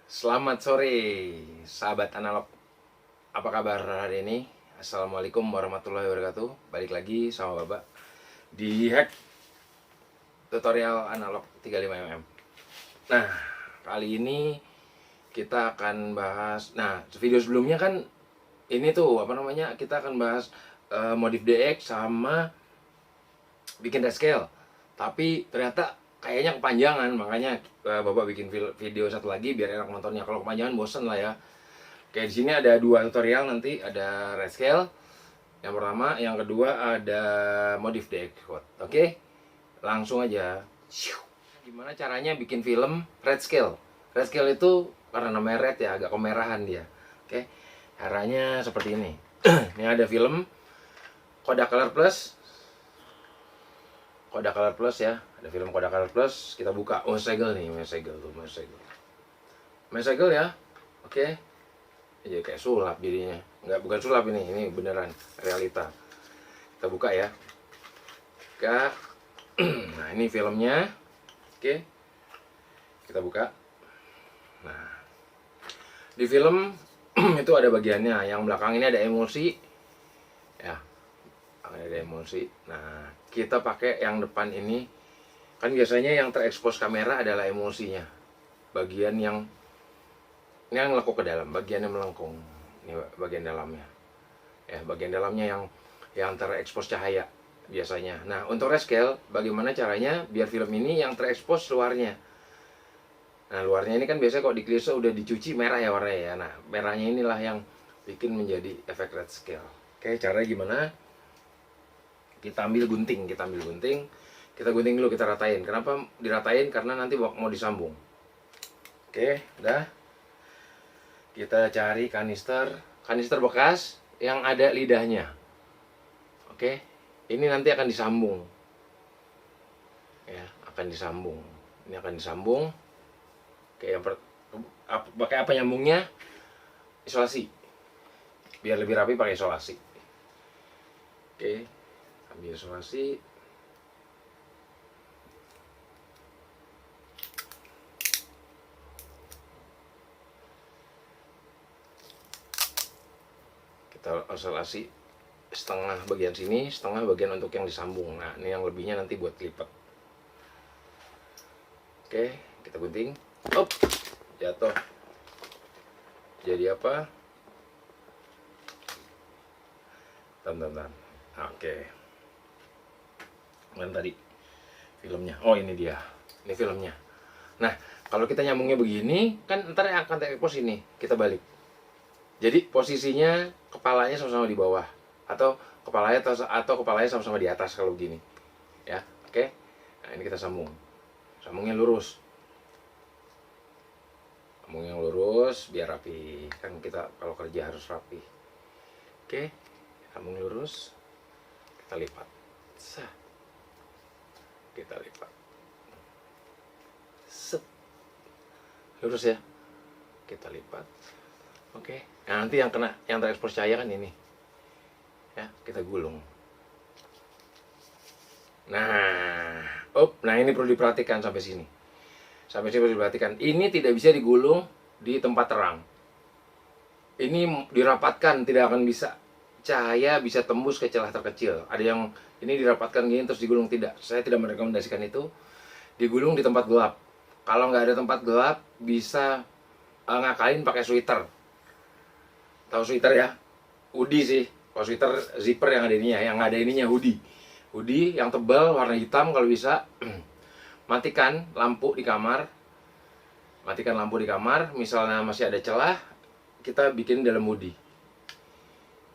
Selamat sore, sahabat analog. Apa kabar hari ini? Assalamualaikum warahmatullahi wabarakatuh. Balik lagi sama Baba di Hack Tutorial Analog 35 mm. Nah, kali ini kita akan bahas. Nah, video sebelumnya kan ini tuh apa namanya? Kita akan bahas modif DX sama bikin rescale. Tapi ternyata kayaknya kepanjangan, makanya Bapak bikin video satu lagi biar enak nontonnya. Kalau kepanjangan bosen lah ya. Oke, di sini ada dua tutorial nanti, ada rescale yang pertama, yang kedua ada modif DX code. Oke, langsung aja. Gimana caranya bikin film red scale? Red scale itu karena namanya red ya, agak kemerahan dia. Oke, caranya seperti ini. Ini ada film Kodak Color Plus. Kodak Color Plus ya, ada film Kodak Color Plus. Kita buka. Oh, segel nih, segel tuh, segel ya. Oke. Jadi kayak sulap jadinya. Bukan sulap ini beneran realita. Kita buka ya. Buka. Nah, ini filmnya. Oke. Kita buka. Nah, di film itu ada bagiannya. Yang belakang ini ada emulsi. Ya. Ada emulsi. Nah, kita pakai yang depan ini. Kan biasanya yang terekspos kamera adalah emulsinya. Bagian yang lekuk ke dalam, bagian yang melengkung. Ini bagian dalamnya. Ya, bagian dalamnya yang terekspos cahaya biasanya. Nah, untuk rescale bagaimana caranya biar film ini yang terekspos luarnya. Nah, luarnya ini kan biasanya kok di klise udah dicuci merah ya warnanya ya. Nah, merahnya inilah yang bikin menjadi efek rescale. Oke, caranya gimana? Kita ambil gunting, kita gunting dulu, kita ratain. Kenapa diratain? Karena nanti mau disambung. Oke, udah. Kita cari kanister bekas yang ada lidahnya. Oke, ini nanti akan disambung. Ya, akan disambung. Ini akan disambung. Oke, pakai apa nyambungnya? Isolasi. Biar lebih rapi pakai isolasi. Oke, ambil isolasi. Kita isolasi setengah bagian sini, setengah bagian untuk yang disambung. Nah, ini yang lebihnya nanti buat lipat. Oke, kita gunting. Up, jatuh. Jadi apa? Tan. Oke. Mana tadi filmnya? Oh, ini dia. Ini filmnya. Nah, kalau kita nyambungnya begini, kan ntar yang akan terekspos ini. Kita balik. Jadi posisinya kepalanya sama-sama di bawah, atau kepalanya sama-sama di atas kalau begini. Ya, oke. Nah, ini kita sambungnya lurus. Sambungnya lurus biar rapi. Kan kita kalau kerja harus rapi. Oke, sambung lurus. Kita lipat. Kita lipat. Set. Lurus ya. Kita lipat. Oke. Nah, nanti yang terekspos cahaya kan ini. Ya, kita gulung. Nah, ini perlu diperhatikan sampai sini. Sampai sini perlu diperhatikan. Ini tidak bisa digulung di tempat terang. Ini dirapatkan, tidak akan bisa. Cahaya bisa tembus ke celah terkecil. Ada yang ini dirapatkan gini terus digulung, tidak. Saya tidak merekomendasikan itu. Digulung di tempat gelap. Kalau nggak ada tempat gelap, bisa ngakalin pakai sweater. Tahu sweater ya? Hoodie sih. Kalau sweater zipper yang ada ininya hoodie. Hoodie yang tebal warna hitam kalau bisa. Matikan lampu di kamar. Misalnya masih ada celah, kita bikin dalam hoodie.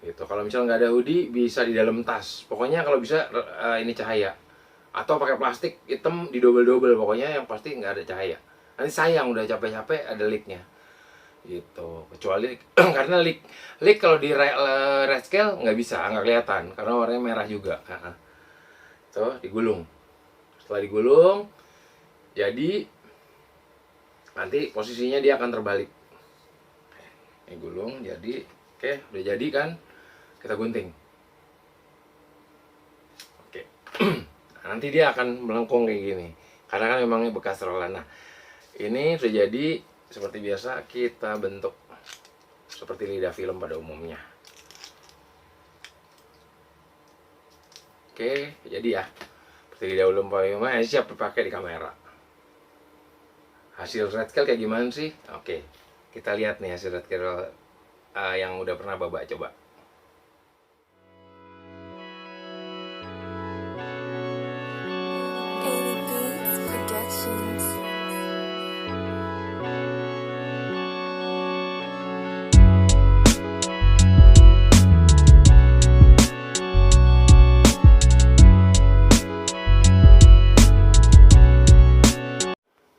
Gitu. Kalau misalnya nggak ada hoodie, bisa di dalam tas. Pokoknya kalau bisa ini cahaya. Atau pakai plastik hitam di double. Pokoknya yang pasti nggak ada cahaya. Nanti sayang udah capek-capek ada leaknya. Gitu. Kecuali karena leak kalau di red scale nggak kelihatan karena warnanya merah juga. Tuh, digulung. Setelah digulung, jadi nanti posisinya dia akan terbalik. Ini gulung jadi, oke, udah jadi kan? Kita gunting. Oke. Nanti dia akan melengkung kayak gini. Karena kan memangnya bekas rolan. Nah, ini sudah jadi. seperti biasa kita bentuk seperti lidah film pada umumnya. Oke, jadi ya seperti lidah film pada umumnya siap dipakai di kamera. Hasil red scale kayak gimana sih? Oke, kita lihat nih hasil red scale yang udah pernah Babak coba.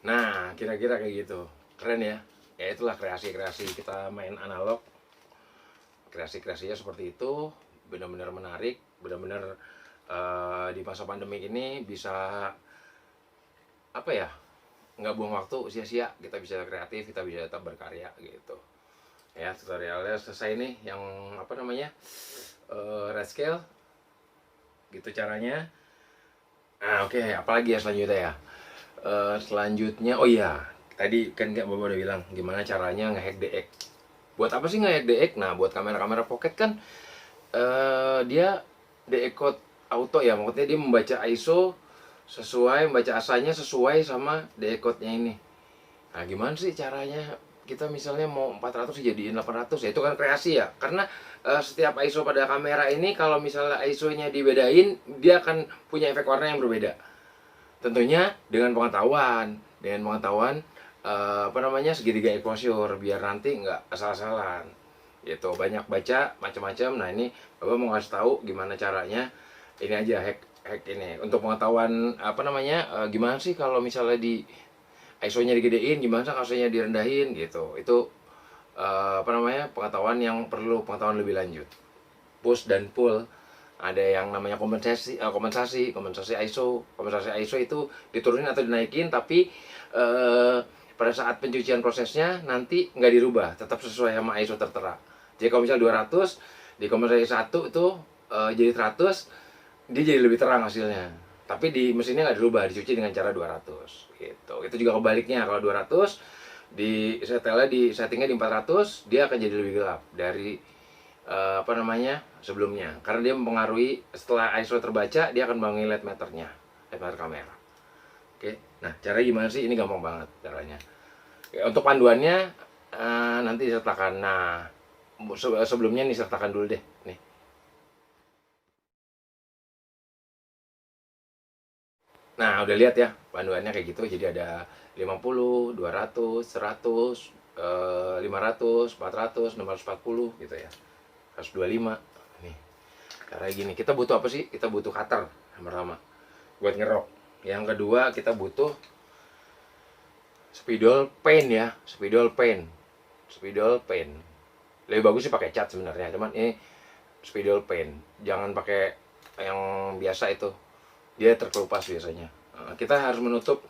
Nah, kira-kira kayak gitu. Keren ya? Ya itulah kreasi-kreasi kita main analog. Kreasi-kreasinya seperti itu, benar-benar menarik, benar-benar di masa pandemi ini bisa apa ya? Nggak buang waktu sia-sia, kita bisa kreatif, kita bisa tetap berkarya gitu. Ya, tutorialnya selesai nih yang apa namanya? Red scale. Gitu caranya. Nah, oke, apalagi ya selanjutnya ya? Selanjutnya, oh iya, tadi kan Bapak udah bilang gimana caranya ngehack DX. Buat apa sih ngehack DX? Nah, buat kamera-kamera pocket kan dia DX code auto ya, maksudnya dia membaca ISO sesuai, membaca asanya sesuai sama DX code-nya ini. Nah, gimana sih caranya? Kita misalnya mau 400 jadiin 800 ya, itu kan kreasi ya. Karena setiap ISO pada kamera ini kalau misalnya ISO-nya dibedain, dia akan punya efek warna yang berbeda. Tentunya dengan pengetahuan apa namanya segitiga exposure biar nanti nggak asal-asalan gitu, banyak baca macam-macam. Nah, ini Bapak mau ngasih tahu gimana caranya ini aja hack ini untuk pengetahuan apa namanya gimana sih kalau misalnya di ISO-nya digedein, gimana sih ISO-nya direndahin gitu. Itu apa namanya pengetahuan yang perlu pengetahuan lebih lanjut. Push dan pull, ada yang namanya kompensasi ISO itu diturunin atau dinaikin, tapi pada saat pencucian prosesnya nanti nggak dirubah, tetap sesuai sama ISO tertera. Jadi kalau misalnya 200 di kompensasi 1 itu jadi 100, dia jadi lebih terang hasilnya, tapi di mesinnya nggak dirubah, dicuci dengan cara 200 gitu. Itu juga kebaliknya, kalau 200 di settingnya di 400, dia akan jadi lebih gelap dari apa namanya sebelumnya, karena dia mempengaruhi setelah ISO terbaca dia akan mempengaruhi LED meternya, LED meter kamera. Oke, nah cara gimana sih? Ini gampang banget caranya. Ya, untuk panduannya nanti disertakan. Nah, sebelumnya nih sertakan dulu deh nih. Nah, udah lihat ya panduannya kayak gitu. Jadi ada 50, 200, 100, 500, 400, 640 gitu ya. 125 nih. Kayak gini, kita butuh apa sih? Kita butuh cutter yang pertama buat ngerok. Yang kedua kita butuh spidol pen ya, spidol pen. Lebih bagus sih pakai cat sebenarnya, cuman ini spidol pen. Jangan pakai yang biasa itu, dia terkelupas biasanya. Kita harus menutup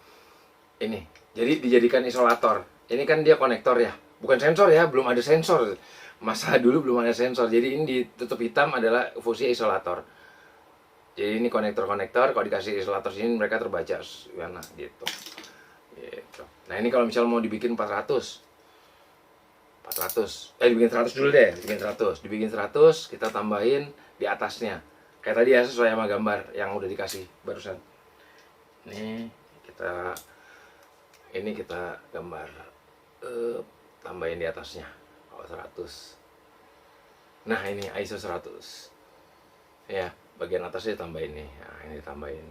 ini. Jadi dijadikan isolator. Ini kan dia konektor ya, bukan sensor ya, belum ada sensor. Masa dulu belum ada sensor, jadi ini ditutup hitam adalah fungsi isolator. Jadi ini konektor-konektor, kalau dikasih isolator sini mereka terbaca mana gitu. Nah, ini kalau misal mau dibikin 400, dibikin 100 dulu deh, dibikin 100, kita tambahin di atasnya. Kayak tadi ya, sesuai sama gambar yang udah dikasih barusan. Ini kita gambar tambahin di atasnya. 100. Nah, ini ISO 100. Ya, bagian atasnya tambahin nih. Nah, ini tambahin.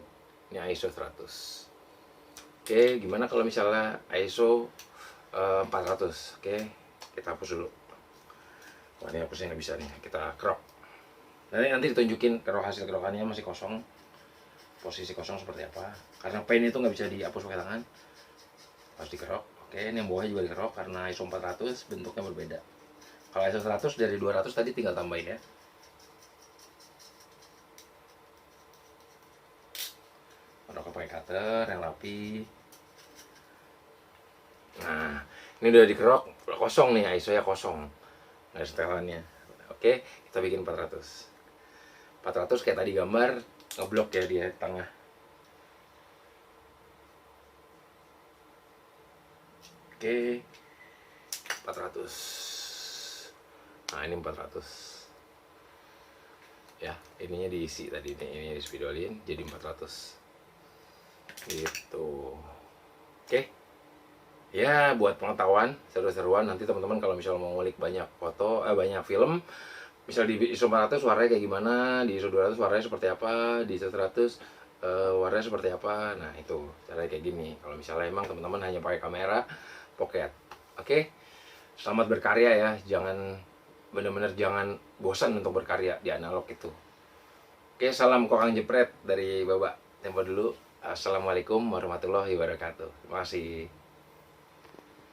Ini ISO 100. Oke, gimana kalau misalnya ISO 400? Oke, kita hapus dulu. Wah, ini hapusnya nggak bisa nih. Kita crop. Nanti ditunjukin hasil kerokannya masih kosong. Posisi kosong seperti apa. Karena pen itu nggak bisa dihapus pakai tangan. Harus dikerok. Oke, ini yang bawahnya juga dikerok karena ISO 400 bentuknya berbeda. Kalau ISO 100 dari 200 tadi tinggal tambahin ya. Kerok pakai cutter yang rapi. Nah, ini udah dikerok, kosong nih, ISO ya kosong. Nggak ada setelannya. Oke, kita bikin 400. 400 kayak tadi gambar, ngeblok ya dia tengah. Oke, 400. Nah ini 400 ya, ininya diisi tadi, ini dispidolin jadi 400 gitu. Oke ya, buat pengetahuan seru-seruan. Nanti teman-teman kalau misalnya mau ngulik banyak foto, banyak film, misal di ISO 400 warnanya kayak gimana, di ISO 200 warnanya seperti apa, di ISO 100 warnanya seperti apa. Nah itu caranya kayak gini kalau misalnya emang teman-teman hanya pakai kamera pocket. Oke, selamat berkarya ya, jangan bener-bener jangan bosan untuk berkarya di analog itu. Oke, salam kokang jepret dari Babak Tempo dulu. Assalamualaikum warahmatullahi wabarakatuh. Terima kasih.